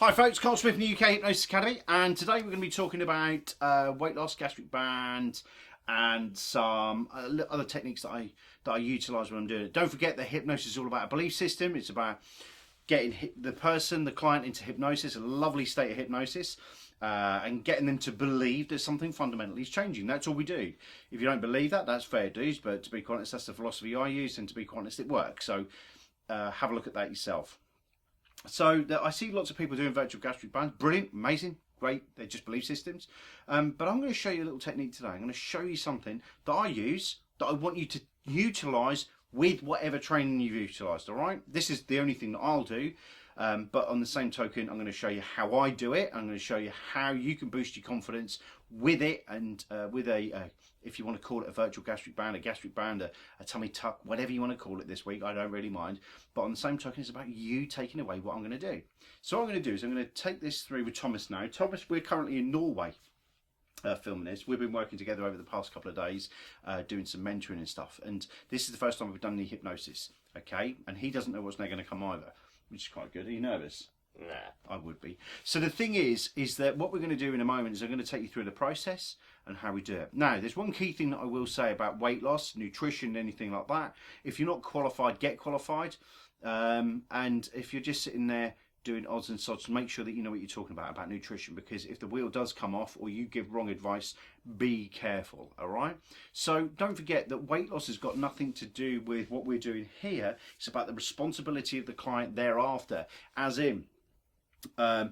Hi folks, Carl Smith from the UK Hypnosis Academy, and today we're going to be talking about weight loss, gastric band, and some other techniques that I utilise when I'm doing it. Don't forget that hypnosis is all about a belief system. It's about getting the client into hypnosis, a lovely state of hypnosis, and getting them to believe that something fundamentally is changing. That's all we do. If you don't believe that, that's fair dues, but to be quite honest, that's the philosophy I use, and to be quite honest, it works. So have a look at that yourself. So I see lots of people doing virtual gastric bands. Brilliant, amazing, great. They're just belief systems. But I'm going to show you a little technique today. I'm going to show you something that I use that I want you to utilise with whatever training you've utilised, all right? This is the only thing that I'll do. But on the same token, I'm going to show you how I do it. I'm going to show you how you can boost your confidence with it, and with if you want to call it a virtual gastric band, a tummy tuck, whatever you want to call it this week, I don't really mind. But on the same token, it's about you taking away what I'm going to do. So what I'm going to do is I'm going to take this through with Thomas now. Thomas, we're currently in Norway. Filming this. We've been working together over the past couple of days, doing some mentoring and stuff, and this is the first time we've done any hypnosis, okay? And he doesn't know what's now going to come either, which is quite good. Are you nervous? Nah. I would be. So the thing is that what we're going to do in a moment is I'm going to take you through the process and how we do it. Now, there's one key thing that I will say about weight loss, nutrition, anything like that. If you're not qualified, get qualified. And if you're just sitting there doing odds and sods, make sure that you know what you're talking about nutrition, because if the wheel does come off or you give wrong advice, be careful, all right? So don't forget that weight loss has got nothing to do with what we're doing here. It's about the responsibility of the client thereafter, as in, are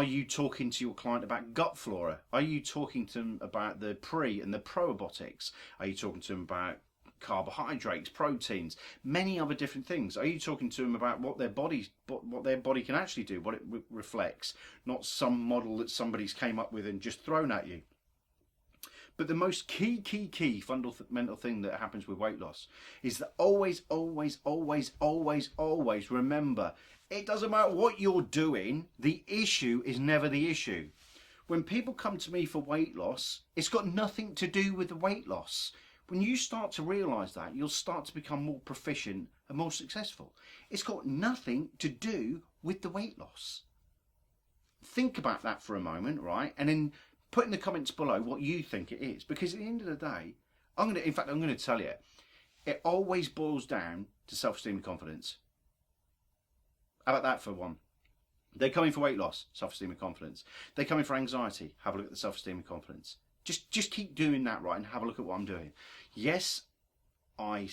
you talking to your client about gut flora? Are you talking to them about the pre and the probiotics? Are you talking to them about carbohydrates, proteins, many other different things? Are you talking to them about what their body can actually do, what it reflects, not some model that somebody's came up with and just thrown at you? But the most key fundamental thing that happens with weight loss is that always remember, it doesn't matter what you're doing, the issue is never the issue. When people come to me for weight loss, it's got nothing to do with the weight loss. When you start to realise that, you'll start to become more proficient and more successful. It's got nothing to do with the weight loss. Think about that for a moment, right? And then put in the comments below what you think it is. Because at the end of the day, I'm going to tell you, it always boils down to self-esteem and confidence. How about that for one? They're coming for weight loss, self-esteem and confidence. They're coming for anxiety, have a look at the self-esteem and confidence. Just keep doing that, right, and have a look at what I'm doing. Yes, I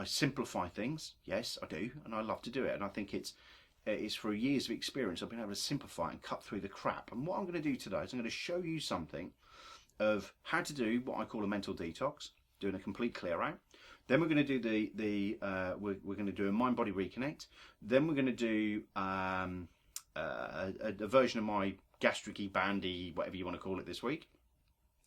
simplify things. Yes, I do, and I love to do it. And I think it's through years of experience I've been able to simplify and cut through the crap. And what I'm going to do today is I'm going to show you something of how to do what I call a mental detox, doing a complete clear out. Then we're going to do we're going to do a mind-body reconnect. Then we're going to do a version of my gastric-y, bandy, whatever you want to call it, this week.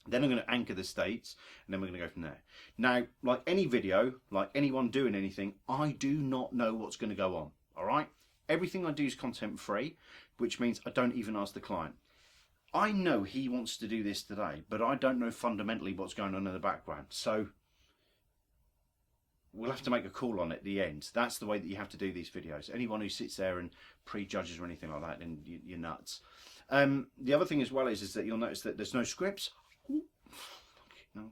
Then I'm going to anchor the states, and then we're going to go from there. Now, like any video, like anyone doing anything, I do not know what's going to go on, all right? Everything I do is content free, which means I don't even ask the client. I know he wants to do this today, but I don't know fundamentally what's going on in the background. So we'll have to make a call on it at the end. That's the way that you have to do these videos. Anyone who sits there and prejudges or anything like that, then you're nuts. The other thing as well is that you'll notice that there's no scripts. No,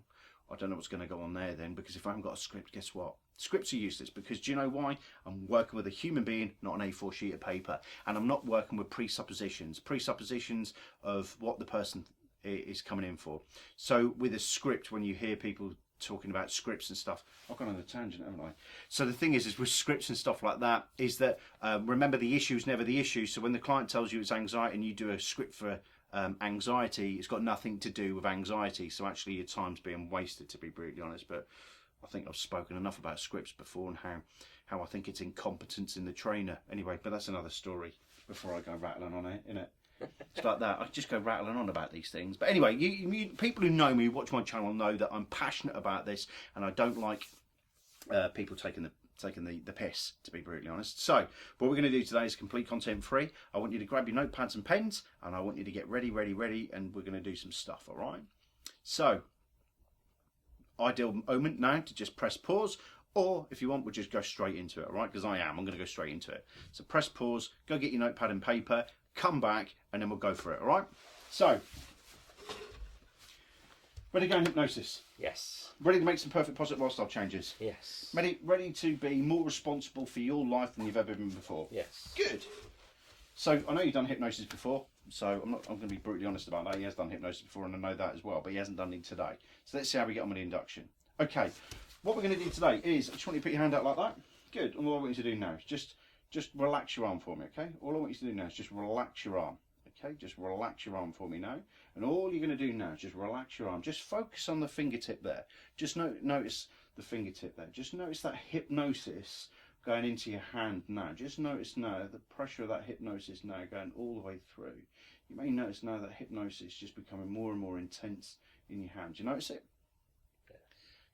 I don't know what's going to go on there then, because if I haven't got a script, guess what? Scripts are useless, because do you know why? I'm working with a human being, not an A4 sheet of paper, and I'm not working with presuppositions of what the person is coming in for. So with a script, when you hear people talking about scripts and stuff, I've gone on a tangent, haven't I? So the thing is with scripts and stuff like that, is that remember, the issue is never the issue. So when the client tells you it's anxiety and you do a script for anxiety, it's got nothing to do with anxiety. So actually your time's being wasted, to be brutally honest. But I think I've spoken enough about scripts before and how I think it's incompetence in the trainer. Anyway, but that's another story before I go rattling on it, innit? It's like that. I just go rattling on about these things. But anyway, you people who know me, watch my channel, know that I'm passionate about this, and I don't like people taking the piss, to be brutally honest. So what we're going to do today is complete content free. I want you to grab your notepads and pens, and I want you to get ready, and we're going to do some stuff, all right? So ideal moment now to just press pause, or if you want, we'll just go straight into it, all right? Because I'm going to go straight into it. So press pause, go get your notepad and paper, come back, and then we'll go for it, all right? So, ready to go in hypnosis? Yes. Ready to make some perfect positive lifestyle changes? Yes. Ready to be more responsible for your life than you've ever been before? Yes. Good. So, I know you've done hypnosis before, so I'm going to be brutally honest about that. He has done hypnosis before, and I know that as well, but he hasn't done it today. So let's see how we get on with the induction. Okay, what we're going to do today is, I just want you to put your hand out like that. Good. And all I want you to do now is just relax your arm for me, okay? All I want you to do now is just relax your arm, okay? Just relax your arm for me now. And all you're going to do now is just relax your arm. Just focus on the fingertip there. Just notice the fingertip there. Just notice that hypnosis going into your hand now. Just notice now the pressure of that hypnosis now going all the way through. You may notice now that hypnosis just becoming more and more intense in your hand. Do you notice it?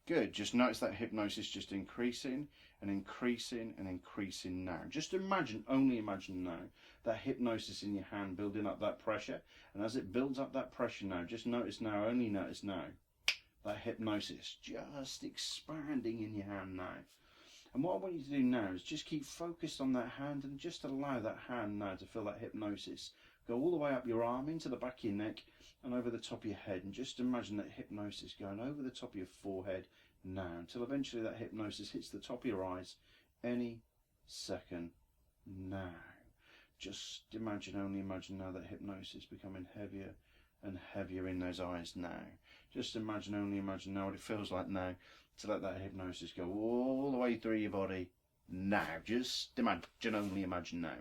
Good. Just notice that hypnosis just increasing and increasing and increasing now. Just imagine, only imagine now, that hypnosis in your hand building up that pressure. And as it builds up that pressure now, just notice now, only notice now, that hypnosis just expanding in your hand now. And what I want you to do now is just keep focused on that hand and just allow that hand now to feel that hypnosis go all the way up your arm, into the back of your neck and over the top of your head. And just imagine that hypnosis going over the top of your forehead now until eventually that hypnosis hits the top of your eyes any second now. Just imagine, only imagine now that hypnosis becoming heavier and heavier in those eyes now. Just imagine, only imagine now what it feels like now to let that hypnosis go all the way through your body now. Just imagine, only imagine now.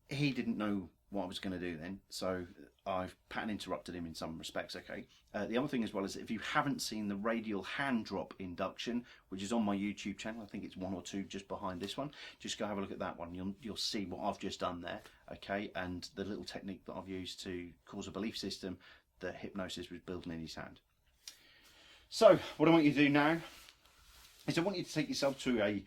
He didn't know what I was going to do then, so I've pattern interrupted him in some respects, okay? The other thing as well is if you haven't seen the radial hand drop induction, which is on my YouTube channel, I think it's 1 or 2 just behind this one, just go have a look at that one. You'll see what I've just done there, okay? And the little technique that I've used to cause a belief system that hypnosis was building in his hand. So what I want you to do now is I want you to take yourself to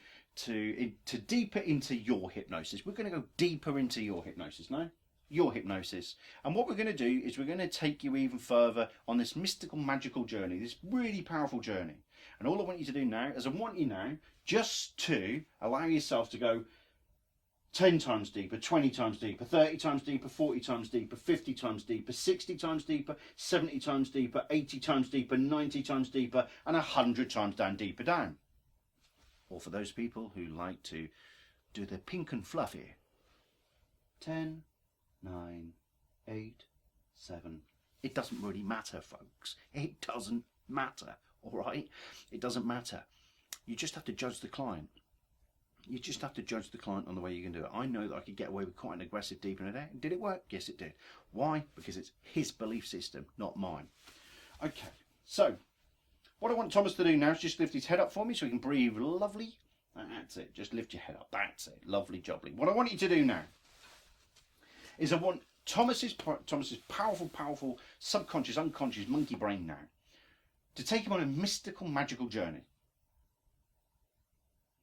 deeper into your hypnosis. We're going to go deeper into your hypnosis now. Your hypnosis. And what we're going to do is we're going to take you even further on this mystical, magical journey, this really powerful journey. And all I want you to do now is I want you now just to allow yourself to go 10 times deeper, 20 times deeper, 30 times deeper, 40 times deeper, 50 times deeper, 60 times deeper, 70 times deeper, 80 times deeper, 90 times deeper, and 100 times deeper down. Or for those people who like to do the pink and fluffy, 10, 9, 8, 7. It doesn't really matter, folks. It doesn't matter, all right? It doesn't matter. You just have to judge the client. You just have to judge the client on the way you can do it. I know that I could get away with quite an aggressive deepener there. Did it work? Yes, it did. Why? Because it's his belief system, not mine. Okay, so what I want Thomas to do now is just lift his head up for me so he can breathe lovely. That's it. Just lift your head up. That's it. Lovely jubbly. What I want you to do now is I want Thomas's powerful, subconscious, unconscious monkey brain now to take him on a mystical, magical journey.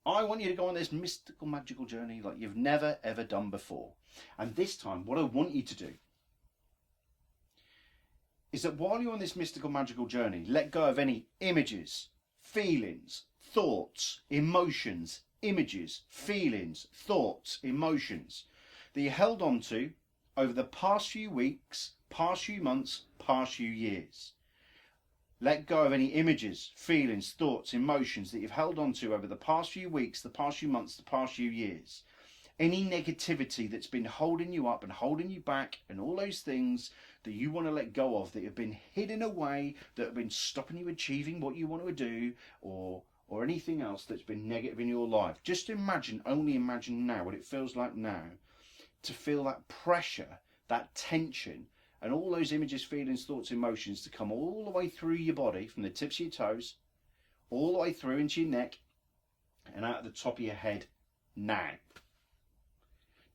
I want you to go on this mystical, magical journey like you've never, ever done before. And this time, what I want you to do is that while you're on this mystical, magical journey, let go of any images, feelings, thoughts, emotions, images, feelings, thoughts, emotions that you held on to over the past few weeks, past few months, past few years. Let go of any images, feelings, thoughts, emotions that you've held on to over the past few weeks, the past few months, the past few years. Any negativity that's been holding you up and holding you back, and all those things that you want to let go of that have been hidden away, that have been stopping you achieving what you want to do, or anything else that's been negative in your life. Just imagine, only imagine now what it feels like now to feel that pressure, that tension, and all those images, feelings, thoughts, emotions to come all the way through your body, from the tips of your toes, all the way through into your neck, and out the top of your head now.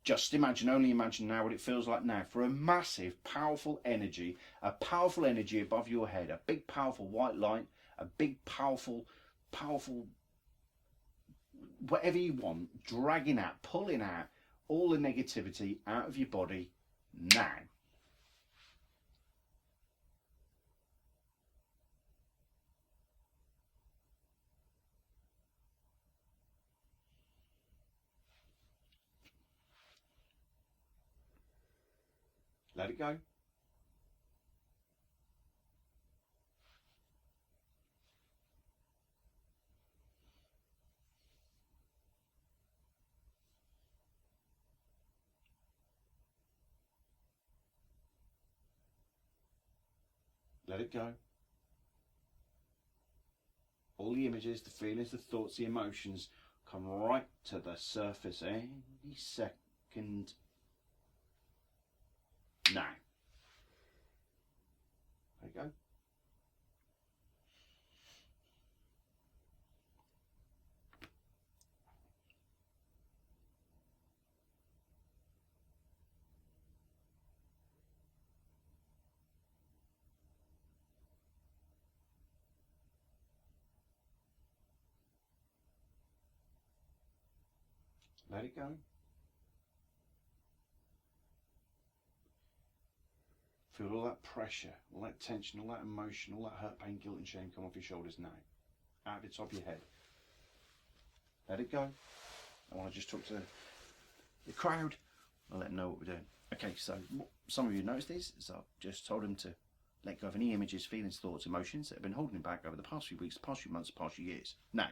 Just imagine, only imagine now what it feels like now for a massive, powerful energy, a powerful energy above your head, a big, powerful white light, a big, powerful, whatever you want, dragging out, pulling out all the negativity out of your body now. Let it go. Let it go. All the images, the feelings, the thoughts, the emotions come right to the surface any second now. There you go. Let it go. Feel all that pressure, all that tension, all that emotion, all that hurt, pain, guilt and shame come off your shoulders now. Out of the top of your head. Let it go. I want to just talk to the crowd. I'll let them know what we're doing. Okay, so some of you noticed this, so I've just told them to let go of any images, feelings, thoughts, emotions that have been holding him back over the past few weeks, the past few months, the past few years. Now,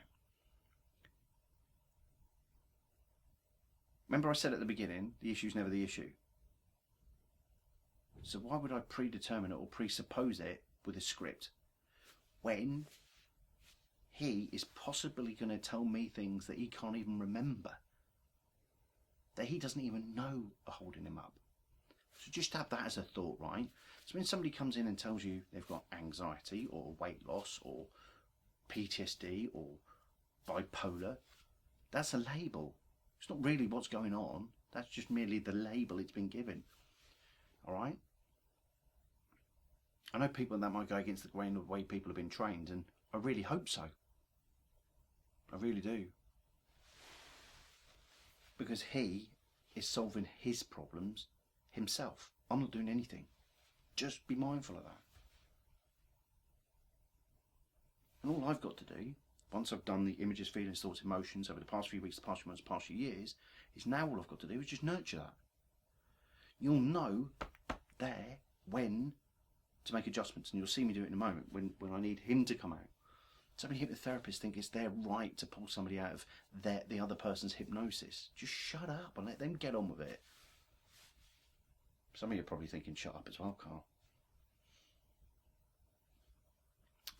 remember I said at the beginning, the issue's never the issue. So why would I predetermine it or presuppose it with a script when he is possibly going to tell me things that he can't even remember, that he doesn't even know are holding him up? So just have that as a thought, right? So when somebody comes in and tells you they've got anxiety or weight loss or PTSD or bipolar, that's a label. It's not really what's going on. That's just merely the label it's been given. All right? I know people that might go against the grain of the way people have been trained, and I really hope so. I really do. Because he is solving his problems himself. I'm not doing anything. Just be mindful of that. And all I've got to do, once I've done the images, feelings, thoughts, emotions over the past few weeks, the past few months, the past few years, is now all I've got to do is just nurture that. You'll know there when to make adjustments, and you'll see me do it in a moment when I need him to come out. So many hypnotherapists think it's their right to pull somebody out of the other person's hypnosis. Just shut up and let them get on with it. Some of you are probably thinking, shut up as well, Carl.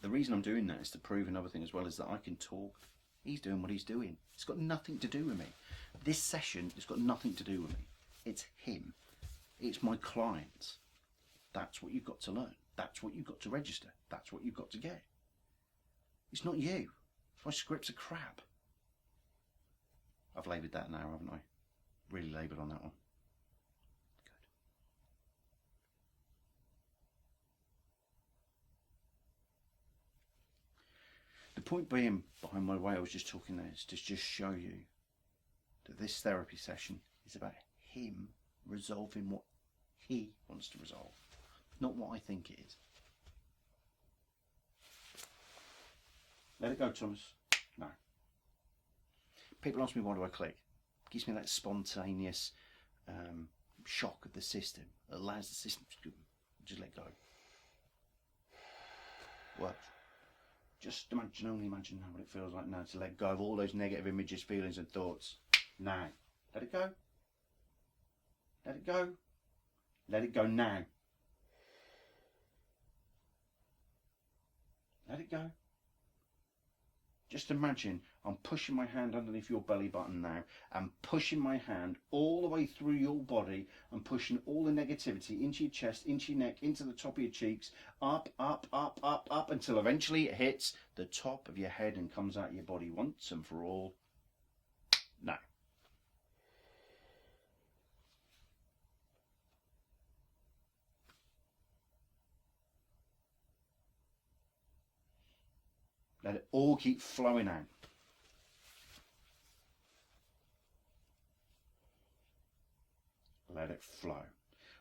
The reason I'm doing that is to prove another thing as well, is that I can talk. He's doing what he's doing. It's got nothing to do with me. This session has got nothing to do with me. It's him. It's my clients. That's what you've got to learn. That's what you've got to register. That's what you've got to get. It's not you. My scripts are crap. I've labelled that now, haven't I? Really labelled on that one. Good. The point being behind my way I was just talking there is to just show you that this therapy session is about him resolving what he wants to resolve, not what I think it is. Let it go, Thomas. No. People ask me, why do I click? It gives me that spontaneous shock of the system. It allows the system to just let go. What? Just imagine, only imagine now what it feels like now to let go of all those negative images, feelings and thoughts. Now. Let it go. Let it go. Let it go now. Let it go. Just imagine I'm pushing my hand underneath your belly button now. I'm pushing my hand all the way through your body. I'm pushing all the negativity into your chest, into your neck, into the top of your cheeks, up, up, up, up, up, until eventually it hits the top of your head and comes out of your body once and for all. Now. Let it all keep flowing out. Let it flow.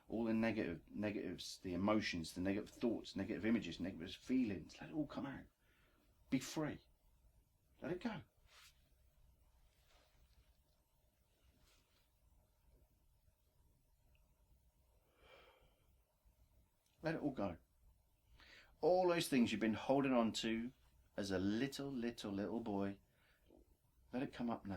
All the negatives, the emotions, the negative thoughts, negative images, negative feelings, let it all come out. Be free. Let it go. Let it all go. All those things you've been holding on to as a little boy, let it come up now.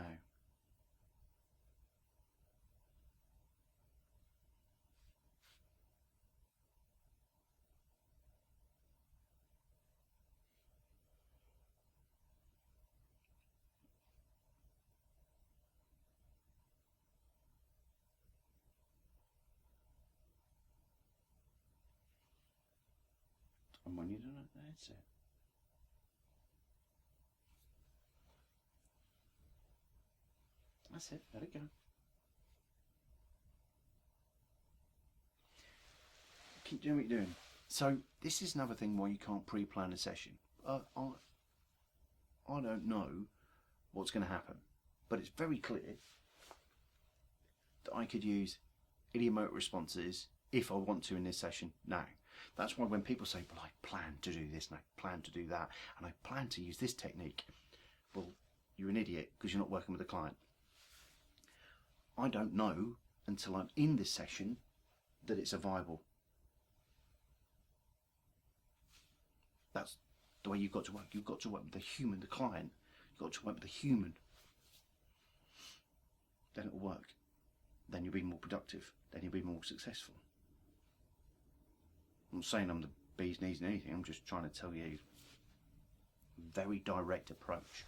And when you do it, that's it. That's it, let it go. Keep doing what you're doing. So this is another thing why you can't pre-plan a session. I don't know what's going to happen, but it's very clear that I could use idiomotor responses if I want to in this session now. That's why when people say, well, I plan to do this and I plan to do that and I plan to use this technique, well, you're an idiot because you're not working with a client. I don't know until I'm in this session that it's a viable. That's the way you've got to work. You've got to work with the human, the client. You've got to work with the human. Then it'll work. Then you'll be more productive. Then you'll be more successful. I'm not saying I'm the bee's knees and anything. I'm just trying to tell you a very direct approach.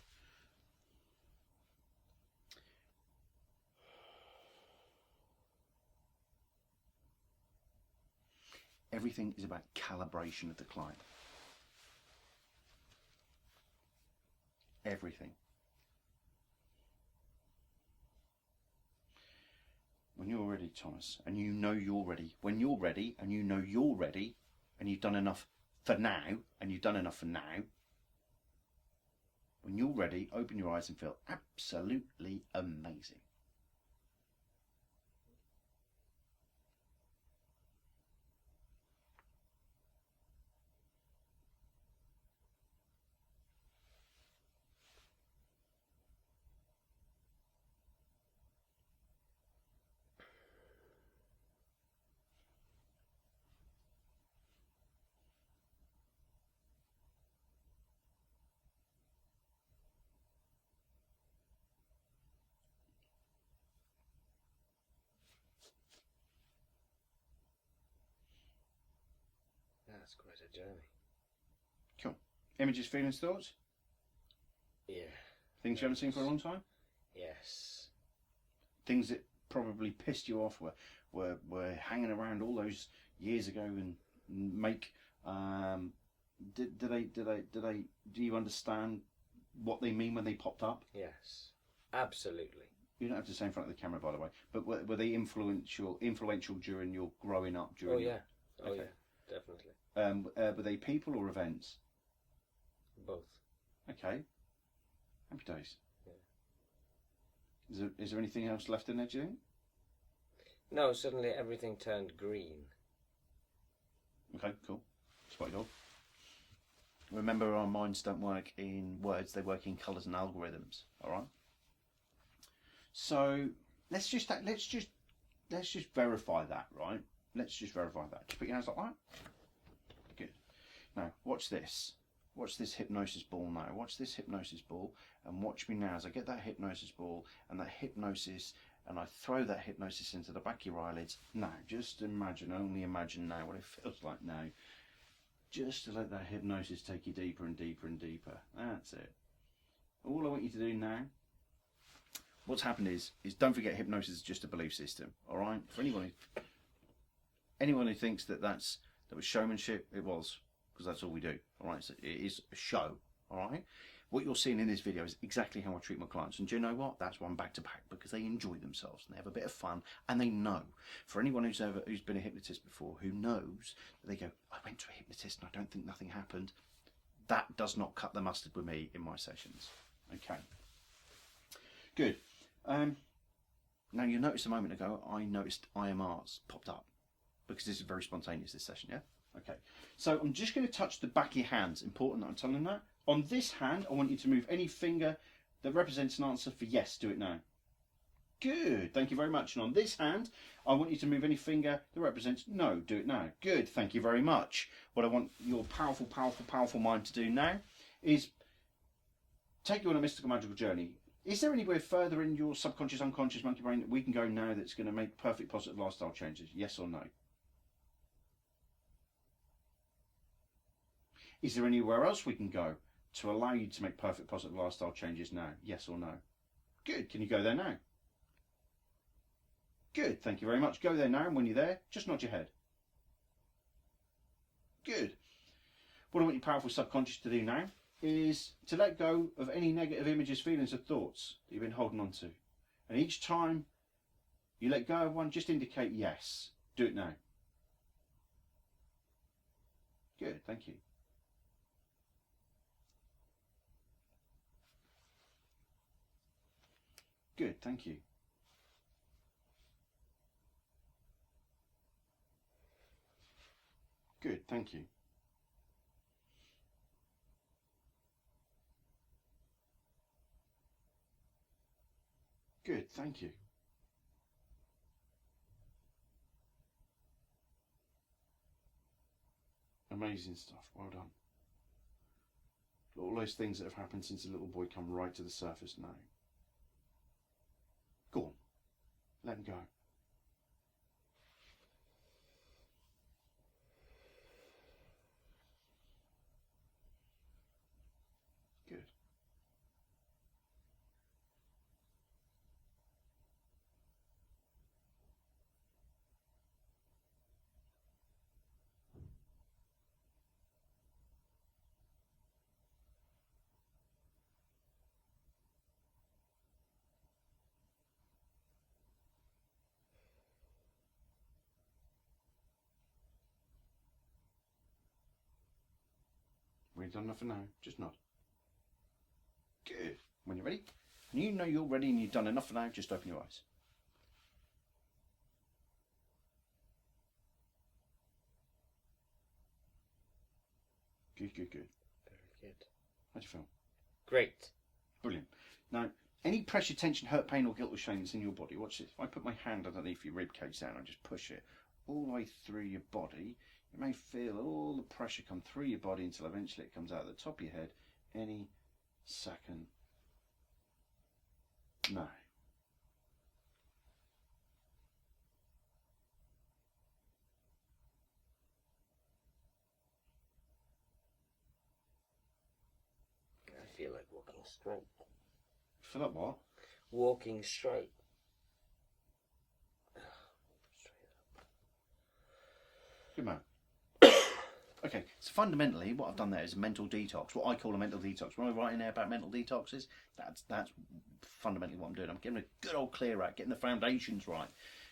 Everything is about calibration of the client. Everything. When you're ready, Thomas, and you know you're ready, when you're ready and you know you're ready and you've done enough for now, and you've done enough for now, when you're ready, open your eyes and feel absolutely amazing. That's quite a journey. Cool. Images, feelings, thoughts? Yeah. Things you haven't seen for a long time? Yes. Things that probably pissed you off were hanging around all those years ago and make do you understand what they mean when they popped up? Yes. Absolutely. You don't have to say in front of the camera, by the way. But were they influential during your growing up? Oh yeah. Oh yeah. Definitely. Were they people or events? Both. Okay. Happy days. Yeah. Is there anything else left in there, do you think? No, suddenly everything turned green. Okay, cool. Spot dog. Remember, our minds don't work in words; they work in colours and algorithms. All right. So let's just verify that, right? Let's just verify that. Just put your hands like that. Good. Now watch this. Watch this hypnosis ball now. Watch this hypnosis ball and watch me now as I get that hypnosis ball and that hypnosis and I throw that hypnosis into the back of your eyelids. Now, just imagine, only imagine now what it feels like now. Just to let that hypnosis take you deeper and deeper and deeper. That's it. All I want you to do now, what's happened is don't forget hypnosis is just a belief system, all right? For anyone who thinks that was showmanship, it was, because that's all we do, all right? So it is a show, all right? What you're seeing in this video is exactly how I treat my clients. And do you know what? That's one back to back because they enjoy themselves and they have a bit of fun and they know. For anyone who's been a hypnotist before, who knows that they go, I went to a hypnotist and I don't think nothing happened. That does not cut the mustard with me in my sessions. Okay. Good. Now you noticed a moment ago, I noticed IMRs popped up because this is very spontaneous, this session, yeah? Okay. So I'm just going to touch the back of your hands. Important that I'm telling them that. On this hand, I want you to move any finger that represents an answer for yes. Do it now. Good, thank you very much. And on this hand, I want you to move any finger that represents no. Do it now. Good, thank you very much. What I want your powerful, powerful, powerful mind to do now is take you on a mystical, magical journey. Is there anywhere further in your subconscious, unconscious monkey brain that we can go now that's going to make perfect, positive lifestyle changes? Yes or no? Is there anywhere else we can go to allow you to make perfect, positive lifestyle changes now? Yes or no? Good, can you go there now? Good, thank you very much. Go there now, and when you're there, just nod your head. Good. What I want your powerful subconscious to do now is to let go of any negative images, feelings, or thoughts that you've been holding on to. And each time you let go of one, just indicate yes. Do it now. Good, thank you. Good, thank you. Good, thank you. Good, thank you. Amazing stuff, well done. All those things that have happened since a little boy come right to the surface now. Go on, let them go. Good. We've done enough for now, just nod. Good. When you're ready, and you know you're ready and you've done enough for now, just open your eyes. Good, good, good. Very good. How do you feel? Great. Brilliant. Now, any pressure, tension, hurt, pain or guilt or shame that's in your body, watch this. If I put my hand underneath your rib cage down and just push it all the way through your body, you may feel all the pressure come through your body until eventually it comes out the top of your head any second now. I feel like walking straight. Feel like what? Walking straight. Good man. Okay, so fundamentally what I've done there is a mental detox, what I call a mental detox. When I write in there about mental detoxes, that's fundamentally what I'm doing. I'm getting a good old clear out, getting the foundations right.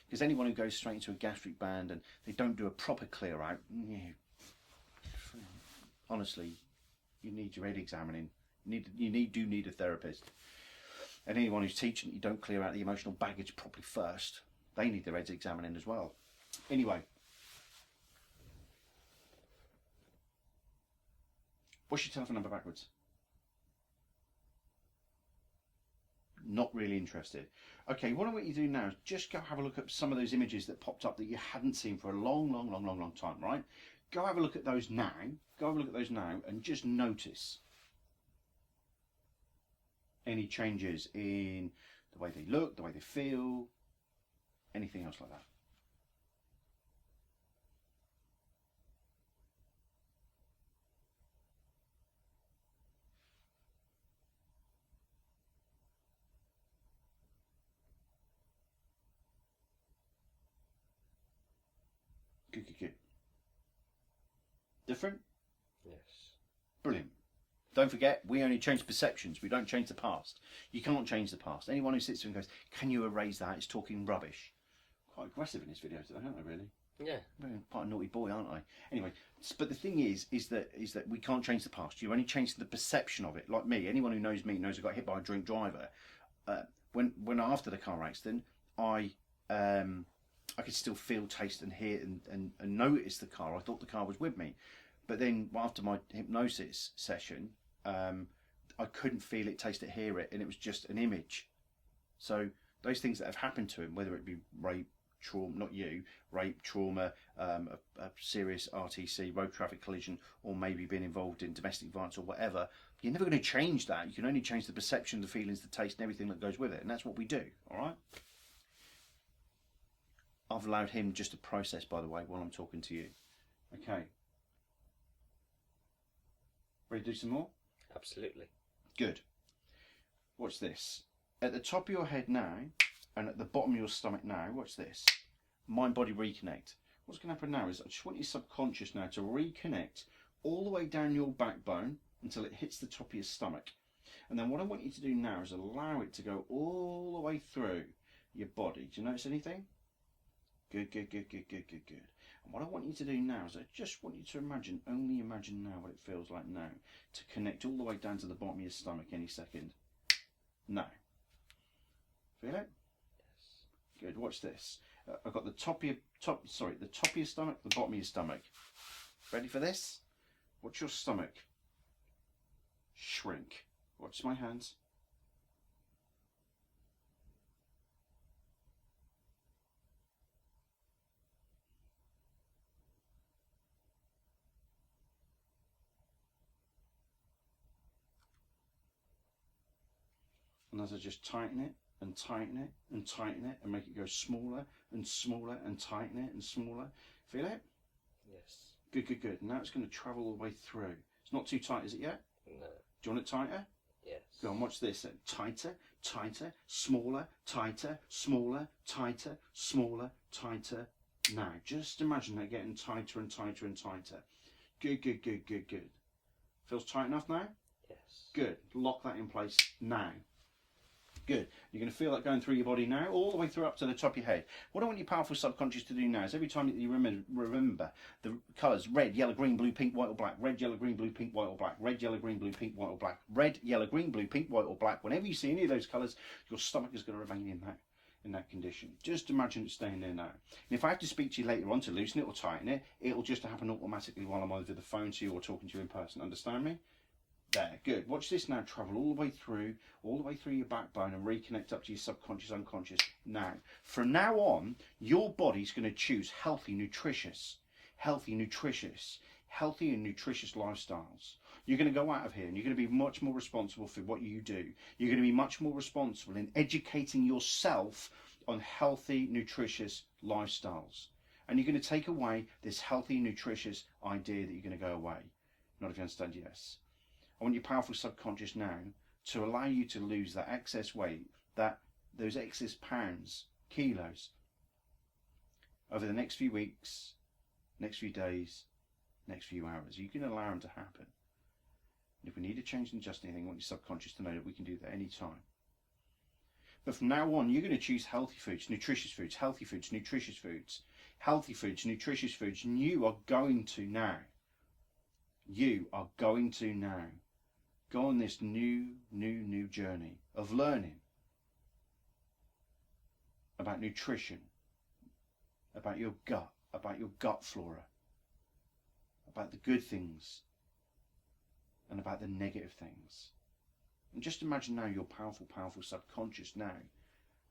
Because anyone who goes straight into a gastric band and they don't do a proper clear out, honestly, you need your head examining. You do need a therapist. And anyone who's teaching that you don't clear out the emotional baggage properly first, they need their heads examining as well. Anyway. What's your telephone number backwards? Not really interested. Okay, what I want you to do now is just go have a look at some of those images that popped up that you hadn't seen for a long time, right? Go have a look at those now. Go have a look at those now and just notice any changes in the way they look, the way they feel, anything else like that. Good, good, good. Different? Yes. Brilliant. Don't forget, we only change perceptions. We don't change the past. You can't change the past. Anyone who sits there and goes, can you erase that? It's talking rubbish. Quite aggressive in his videos today, aren't they, really? Yeah. Well, quite a naughty boy, aren't I? Anyway, but the thing is that we can't change the past. You only change the perception of it. Like me, anyone who knows me knows I got hit by a drink driver. When after the car accident, I could still feel, taste and hear and notice the car. I thought the car was with me. But then after my hypnosis session, I couldn't feel it, taste it, hear it, and it was just an image. So those things that have happened to him, whether it be rape, trauma, not you, rape, trauma, a serious RTC, road traffic collision, or maybe being involved in domestic violence or whatever, you're never going to change that. You can only change the perception, the feelings, the taste, and everything that goes with it. And that's what we do, all right? I've allowed him just to process, by the way, while I'm talking to you. Okay. Ready to do some more? Absolutely. Good. Watch this. At the top of your head now, and at the bottom of your stomach now, watch this. Mind-body reconnect. What's going to happen now is I just want your subconscious now to reconnect all the way down your backbone until it hits the top of your stomach. And then what I want you to do now is allow it to go all the way through your body. Do you notice anything? Good, good, good, good, good, good, good. And what I want you to do now is I just want you to imagine, only imagine now what it feels like now, to connect all the way down to the bottom of your stomach any second. Now. Feel it? Yes. Good. Watch this. I've got the top of your stomach, the bottom of your stomach. Ready for this? Watch your stomach shrink. Watch my hands. And as I just tighten it and tighten it and tighten it and make it go smaller and smaller and tighten it and smaller. Feel it? Yes. Good, good, good. Now it's going to travel all the way through. It's not too tight, is it yet? No. Do you want it tighter? Yes. Go on, watch this. Tighter, tighter, smaller, tighter, smaller, tighter, smaller, tighter. Now, just imagine that getting tighter and tighter and tighter. Good, good, good, good, good. Feels tight enough now? Yes. Good. Lock that in place now. Good. You're going to feel that going through your body now, all the way through up to the top of your head. What I want your powerful subconscious to do now is every time that you remember the colours red, yellow, green, blue, pink, white or black, red, yellow, green, blue, pink, white or black, red, yellow, green, blue, pink, white or black, red, yellow, green, blue, pink, white or black, whenever you see any of those colours, your stomach is going to remain in that condition. Just imagine it staying there now. And if I have to speak to you later on to loosen it or tighten it, it'll just happen automatically while I'm over the phone to you or talking to you in person. Understand me? There, good. Watch this now travel all the way through your backbone and reconnect up to your subconscious, unconscious. Now, from now on, your body's going to choose healthy, nutritious lifestyles. You're going to go out of here and you're going to be much more responsible for what you do. You're going to be much more responsible in educating yourself on healthy, nutritious lifestyles. And you're going to take away this healthy, nutritious idea that you're going to go away. Not if you understand, yes. I want your powerful subconscious now to allow you to lose that excess weight, those excess pounds, kilos, over the next few weeks, next few days, next few hours. You can allow them to happen. And if we need to change and adjust anything, I want your subconscious to know that we can do that any time. But from now on, you're going to choose healthy foods, nutritious foods, healthy foods, nutritious foods, healthy foods, nutritious foods. And you are going to now go on this new journey of learning about nutrition, about your gut flora, about the good things and about the negative things. And just imagine now your powerful subconscious now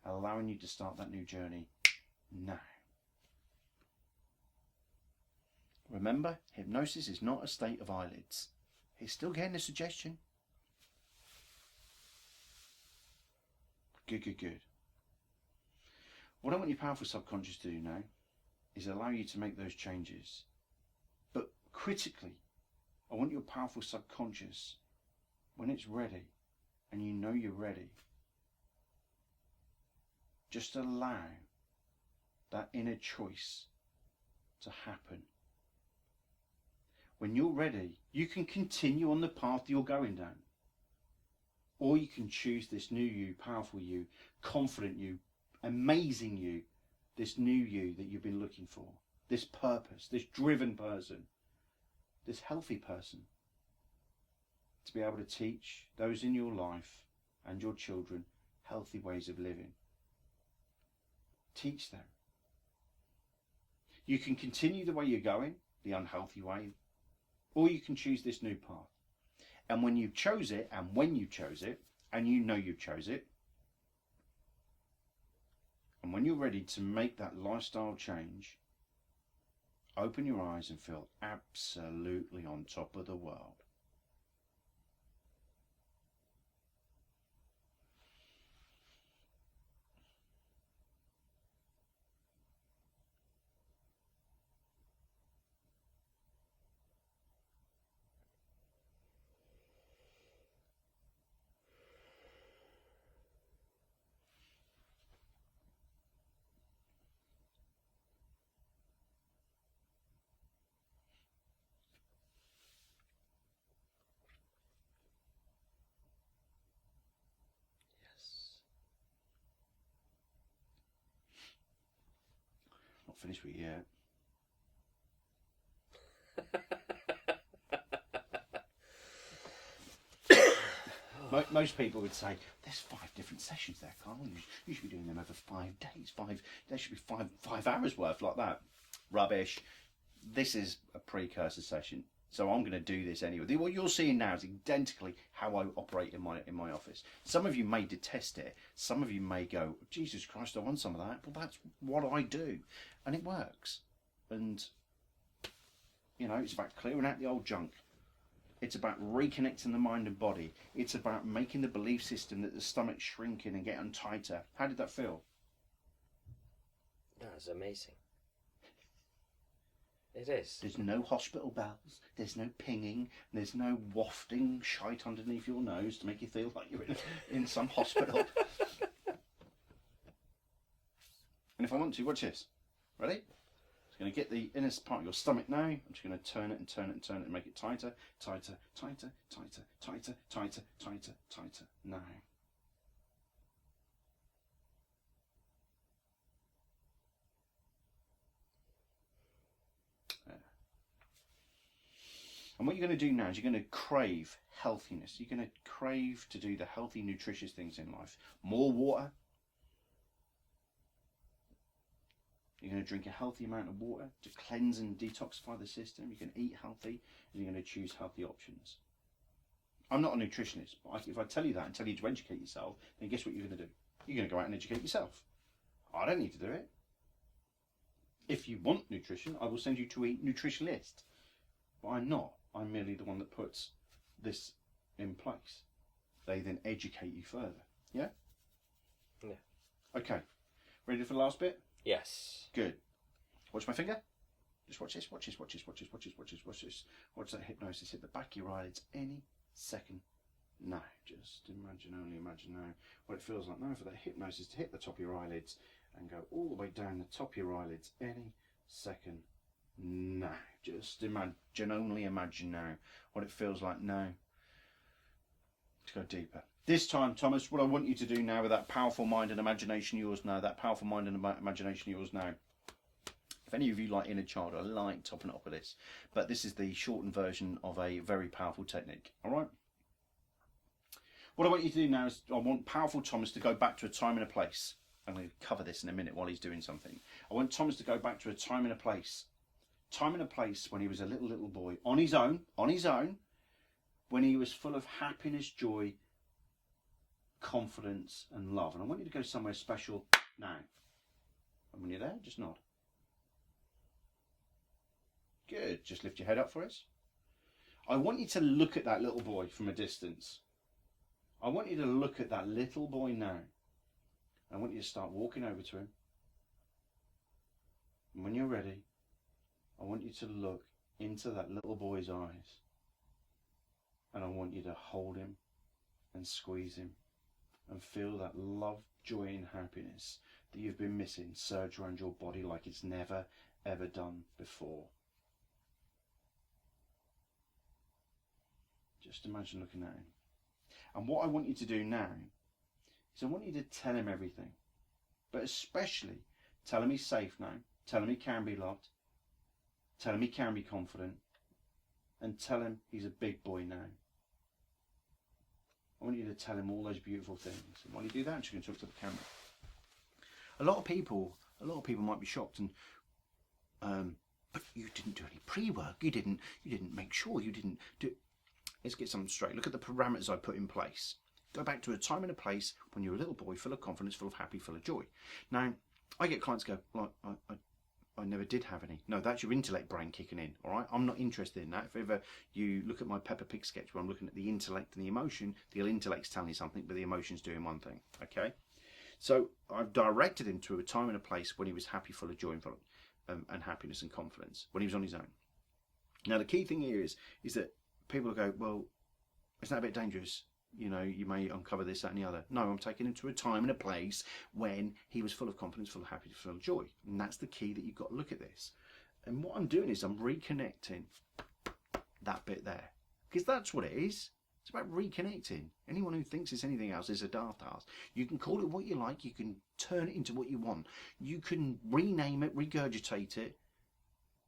allowing you to start that new journey now. Remember, hypnosis is not a state of eyelids. It's still getting a suggestion. Good, good, good. What I want your powerful subconscious to do now is allow you to make those changes. But critically, I want your powerful subconscious, when it's ready, and you know you're ready, just allow that inner choice to happen. When you're ready, you can continue on the path you're going down. Or you can choose this new you, powerful you, confident you, amazing you, this new you that you've been looking for, this purpose, this driven person, this healthy person, to be able to teach those in your life and your children healthy ways of living. Teach them. You can continue the way you're going, the unhealthy way, or you can choose this new path. And when you chose it, and you know you chose it, And when you're ready to make that lifestyle change, open your eyes and feel absolutely on top of the world. Not finished with you yet. Most people would say, there's 5 different sessions there, Carl. You should be doing them over 5 days. There should be five hours worth like that. Rubbish. This is a precursor session, so I'm going to do this anyway. What you're seeing now is identically how I operate in my office. Some of you may detest it. Some of you may go, Jesus Christ, I want some of that. Well, that's what I do, and it works. And you know, it's about clearing out the old junk. It's about reconnecting the mind and body. It's about making the belief system that the stomach's shrinking and getting tighter. How did that feel? That was amazing. It is. There's no hospital bells. There's no pinging. There's no wafting shite underneath your nose to make you feel like you're in some hospital. And if I want to, watch this. Ready? Going to get the inner part of your stomach now. I'm just going to turn it and turn it and turn it and make it tighter, tighter, tighter, tighter, tighter, tighter, tighter, tighter. Now. There. And what you're going to do now is you're going to crave healthiness. You're going to crave to do the healthy, nutritious things in life. More water. You're going to drink a healthy amount of water to cleanse and detoxify the system. You're going to eat healthy, and you're going to choose healthy options. I'm not a nutritionist, but if I tell you that and tell you to educate yourself, then guess what you're going to do? You're going to go out and educate yourself. I don't need to do it. If you want nutrition, I will send you to a nutritionist. But I'm not. I'm merely the one that puts this in place. They then educate you further. Yeah? Yeah. Okay. Ready for the last bit? Yes. Good. Watch my finger. Just watch this, watch this, watch this, watch this, watch this, watch this, watch this. Watch that hypnosis hit the back of your eyelids any second now. Just imagine, only imagine now what it feels like now for that hypnosis to hit the top of your eyelids and go all the way down the top of your eyelids any second now. Just imagine, only imagine now what it feels like now. To go deeper. This time, Thomas, what I want you to do now with that powerful mind and imagination of yours now, imagination of yours now. If any of you like inner child, I like topping up with this. But this is the shortened version of a very powerful technique. All right? What I want you to do now is I want powerful Thomas to go back to a time and a place. I'm going to cover this in a minute while he's doing something. I want Thomas to go back to a time and a place. Time and a place when he was a little boy. On his own. When he was full of happiness, joy, confidence and love. And I want you to go somewhere special now. And when you're there, just nod. Good. Just lift your head up for us. I want you to look at that little boy from a distance. I want you to look at that little boy now. I want you to start walking over to him. And when you're ready, I want you to look into that little boy's eyes. And I want you to hold him and squeeze him and feel that love, joy and happiness that you've been missing surge around your body like it's never ever done before. Just imagine looking at him. And what I want you to do now is I want you to tell him everything, but especially tell him he's safe now, tell him he can be loved, tell him he can be confident, and tell him he's a big boy now. I want you to tell him all those beautiful things. And while you do that, I'm just going to talk to the camera. A lot of people might be shocked and, but you didn't do any pre-work. You didn't make sure. You didn't do. Let's get something straight. Look at the parameters I put in place. Go back to a time and a place when you're a little boy, full of confidence, full of happy, full of joy. Now, I get clients go, like, I never did have any. No, that's your intellect brain kicking in, all right? I'm not interested in that. If ever you look at my Peppa Pig sketch where I'm looking at the intellect and the emotion, the intellect's telling you something, but the emotion's doing one thing, okay? So I've directed him to a time and a place when he was happy, full of joy and happiness and confidence, when he was on his own. Now, the key thing here is that people go, well, isn't that a bit dangerous? You know, you may uncover this, that and the other. No, I'm taking him to a time and a place when he was full of confidence, full of happiness, full of joy. And that's the key that you've got to look at this. And what I'm doing is I'm reconnecting that bit there. Because that's what it is. It's about reconnecting. Anyone who thinks it's anything else is a daft ass. You can call it what you like. You can turn it into what you want. You can rename it, regurgitate it.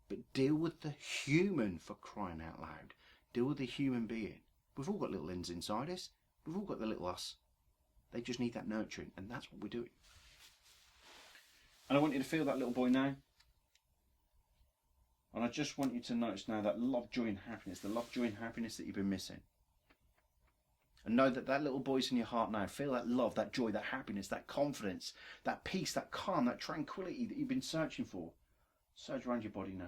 But deal with the human, for crying out loud. Deal with the human being. We've all got little ins inside us. We've all got the little us. They just need that nurturing, and that's what we're doing. And I want you to feel that little boy now. And I just want you to notice now that love, joy and happiness, the love, joy and happiness that you've been missing. And know that that little boy's in your heart now. Feel that love, that joy, that happiness, that confidence, that peace, that calm, that tranquility that you've been searching for. Surge around your body now.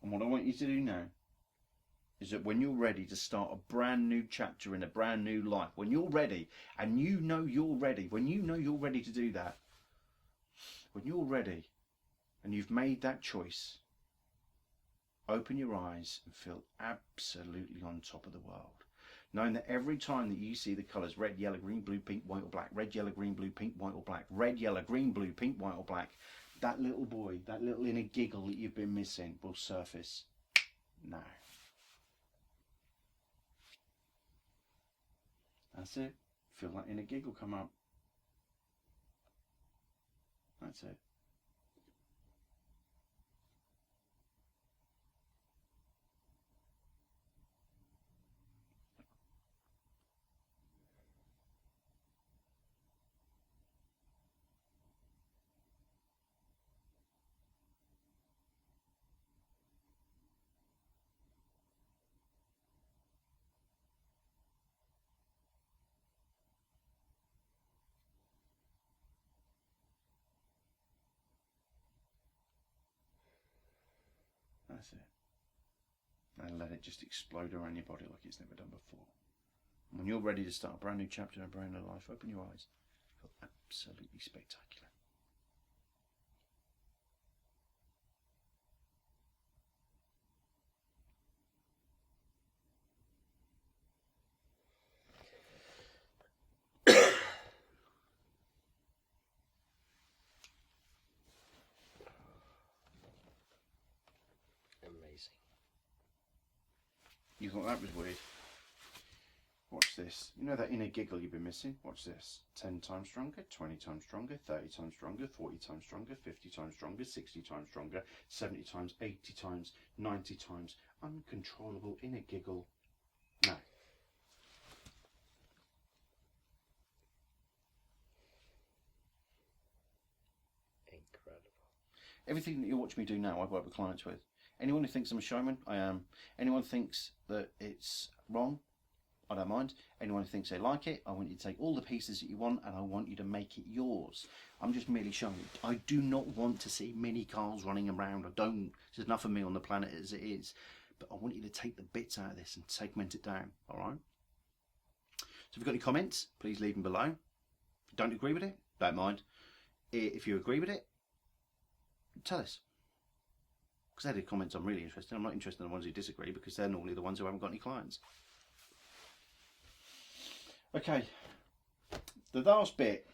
And what I want you to do now is that when you're ready to start a brand new chapter in a brand new life, when you're ready and you know you're ready, when you know you're ready to do that, when you're ready and you've made that choice, open your eyes and feel absolutely on top of the world. Knowing that every time that you see the colours red, yellow, green, blue, pink, white or black, red, yellow, green, blue, pink, white or black, red, yellow, green, blue, pink, white or black, that little boy, that little inner giggle that you've been missing will surface now. That's it. Feel that inner giggle come up. That's it. That's it. And let it just explode around your body like it's never done before. When you're ready to start a brand new chapter in a brand new life, open your eyes. Feel absolutely spectacular. Amazing. You thought that was weird. Watch this. You know that inner giggle you've been missing? Watch this. 10 times stronger, 20 times stronger, 30 times stronger, 40 times stronger, 50 times stronger, 60 times stronger, 70 times, 80 times, 90 times. Uncontrollable inner giggle. Now. Incredible. Everything that you watch me do now, I work with clients with. Anyone who thinks I'm a showman, I am. Anyone who thinks that it's wrong, I don't mind. Anyone who thinks they like it, I want you to take all the pieces that you want and I want you to make it yours. I'm just merely showing you. I do not want to see mini cars running around. I don't. There's enough of me on the planet as it is. But I want you to take the bits out of this and segment it down, all right? So if you've got any comments, please leave them below. If you don't agree with it, don't mind. If you agree with it, tell us. Because they're the comments I'm really interested in. I'm not interested in the ones who disagree because they're normally the ones who haven't got any clients. Okay, the last bit,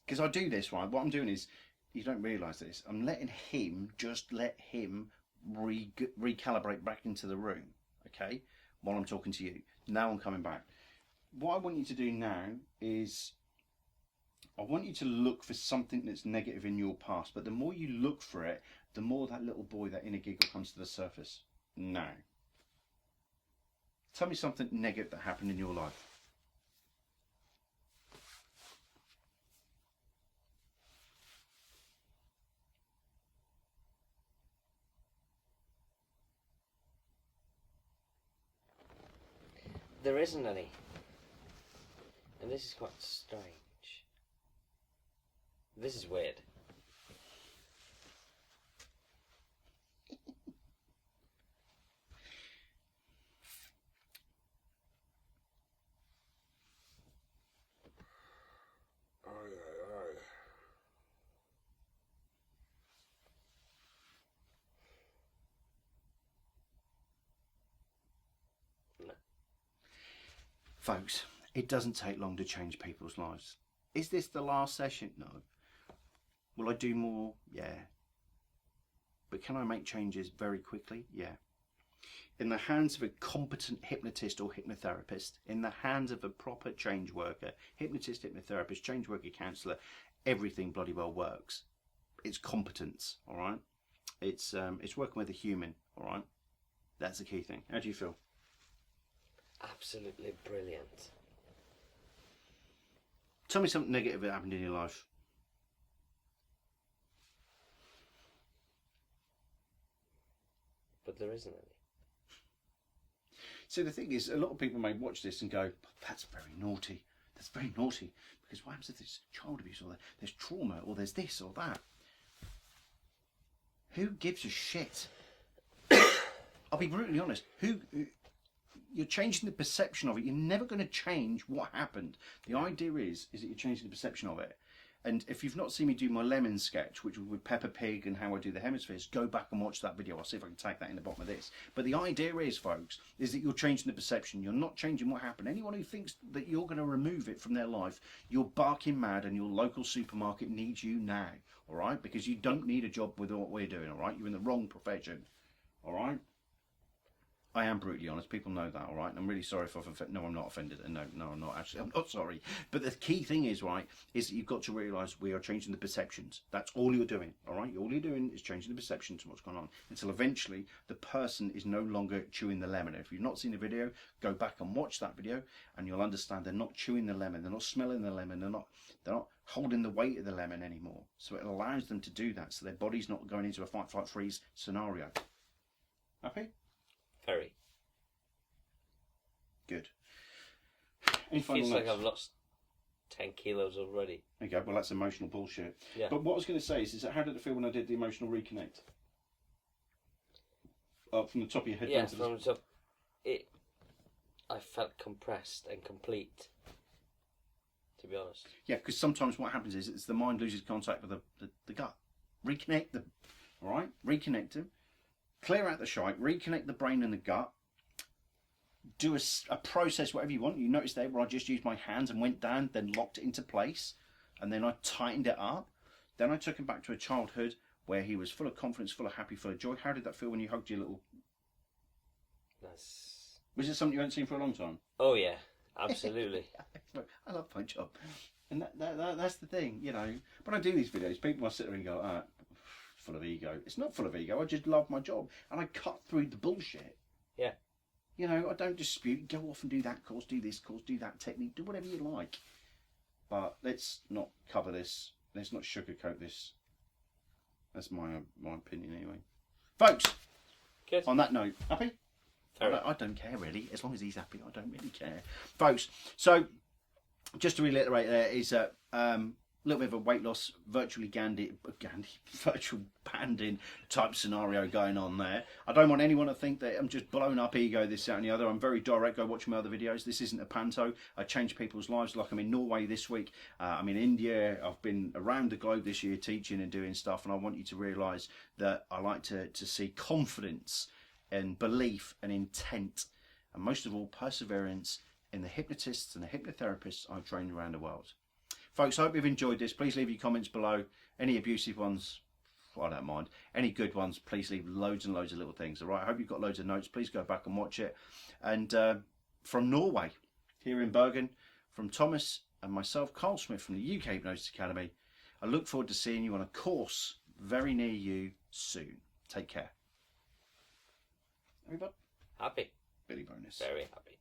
because I do this, right, what I'm doing is, you don't realise this, I'm letting him, just let him recalibrate back into the room, okay, while I'm talking to you. Now I'm coming back. What I want you to do now is, I want you to look for something that's negative in your past, but the more you look for it, the more that little boy, that inner giggle comes to the surface. Now, tell me something negative that happened in your life. there isn't any. And this is quite strange. This is weird. Folks, it doesn't take long to change people's lives. Is this the last session? No. Will I do more? Yeah. But can I make changes very quickly? Yeah. In the hands of a competent hypnotist or hypnotherapist, in the hands of a proper change worker, hypnotist, hypnotherapist, change worker, counsellor, everything bloody well works. It's competence, all right? It's working with a human, all right? That's the key thing. How do you feel? Absolutely brilliant. Tell me something negative that happened in your life. But there isn't any. So the thing is, a lot of people may watch this and go, that's very naughty. That's very naughty. Because what happens if there's child abuse or there's trauma or there's this or that? Who gives a shit? I'll be brutally honest. You're changing the perception of it. You're never going to change what happened. The idea is that you're changing the perception of it. And if you've not seen me do my lemon sketch, which was with Peppa Pig and how I do the hemispheres, go back and watch that video. I'll see if I can tag that in the bottom of this. But the idea is, folks, is that you're changing the perception. You're not changing what happened. Anyone who thinks that you're going to remove it from their life, you're barking mad, and your local supermarket needs you now, all right? Because you don't need a job with what we're doing, all right? You're in the wrong profession, all right? I am brutally honest. People know that, all right? And I'm really sorry if I've offended. No, I'm not offended. No, I'm not actually. I'm not sorry. But the key thing is, right, is that you've got to realise we are changing the perceptions. That's all you're doing, all right? All you're doing is changing the perceptions of what's going on until eventually the person is no longer chewing the lemon. If you've not seen the video, go back and watch that video, and you'll understand they're not chewing the lemon. They're not smelling the lemon. They're not holding the weight of the lemon anymore. So it allows them to do that. So their body's not going into a fight, flight, freeze scenario. Happy? Very. Good. Any final Feels notes? like I've lost 10 kilos already. There you go. Well, that's emotional bullshit. Yeah. But what I was going to say is that how did it feel when I did the emotional reconnect? From the top of your head Yeah, down to from the top. I felt compressed and complete, to be honest. Yeah, because sometimes what happens is it's the mind loses contact with the gut. Reconnect them, all right? Reconnect them. Clear out the shite. Reconnect the brain and the gut. Do a process, whatever you want. You notice there where I just used my hands and went down, then locked it into place, and then I tightened it up. Then I took him back to a childhood where he was full of confidence, full of happy, full of joy. How did that feel when you hugged your little... Was it something you hadn't seen for a long time? Oh yeah, absolutely. I love my job. And that's the thing, you know. When I do these videos, people must sit there and go, ah, full of ego. It's not full of ego, I just love my job. And I cut through the bullshit. Yeah. You know, I don't dispute, go off and do that course, do this course, do that technique, do whatever you like. But let's not cover this. Let's not sugarcoat this. That's my opinion anyway. Folks, Good. on that note, happy? I don't care really. As long as he's happy, I don't really care. Folks, so just to reiterate there is a little bit of a weight loss, virtual banding type scenario going on there. I don't want anyone to think that I'm just blowing up ego, this, that and the other. I'm very direct. Go watch my other videos. This isn't a panto. I change people's lives. Like I'm in Norway this week. I'm in India. I've been around the globe this year teaching and doing stuff. And I want you to realise that I like to see confidence and belief and intent. And most of all, perseverance in the hypnotists and the hypnotherapists I've trained around the world. Folks, I hope you've enjoyed this. Please leave your comments below. Any abusive ones, well, I don't mind. Any good ones, please leave loads and loads of little things. All right, I hope you've got loads of notes. Please go back and watch it. And from Norway, here in Bergen, from Thomas and myself, Carl Smith from the UK Hypnosis Academy, I look forward to seeing you on a course very near you soon. Take care. Everybody? Happy. Billy Bonus. Very happy.